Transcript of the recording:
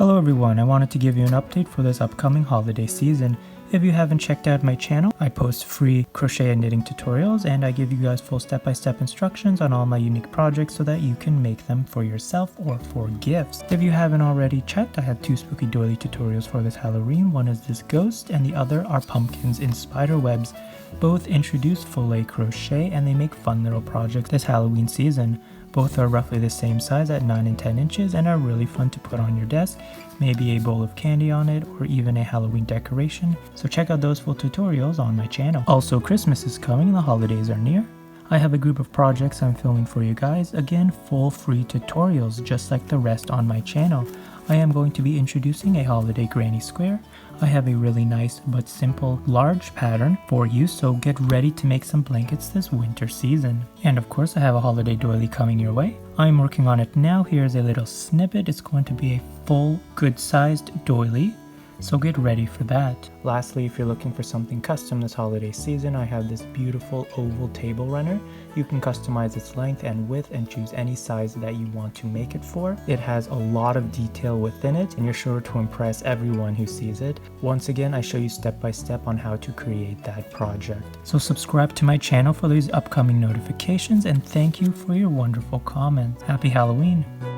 Hello everyone, I wanted to give you an update for this upcoming holiday season. If you haven't checked out my channel, I post free crochet and knitting tutorials and I give you guys full step-by-step instructions on all my unique projects so that you can make them for yourself or for gifts. If you haven't already checked, I have two spooky doily tutorials for this Halloween. One is this ghost and the other are pumpkins in spider webs. Both introduce filet crochet and they make fun little projects this Halloween season. Both are roughly the same size at 9 and 10 inches and are really fun to put on your desk, maybe a bowl of candy on it or even a Halloween decoration. So check out those full tutorials on my channel. Also, Christmas is coming and the holidays are near. I have a group of projects I'm filming for you guys, again full free tutorials just like the rest on my channel. I am going to be introducing a holiday granny square. I have a really nice but simple large pattern for you, so get ready to make some blankets this winter season. And of course I have a holiday doily coming your way. I'm working on it now. Here's a little snippet. It's going to be a full good sized doily, so get ready for that. Lastly, if you're looking for something custom this holiday season, I have this beautiful oval table runner. You can customize its length and width and choose any size that you want to make it for. It has a lot of detail within it and you're sure to impress everyone who sees it. Once again, I show you step by step on how to create that project. So subscribe to my channel for these upcoming notifications and thank you for your wonderful comments. Happy Halloween!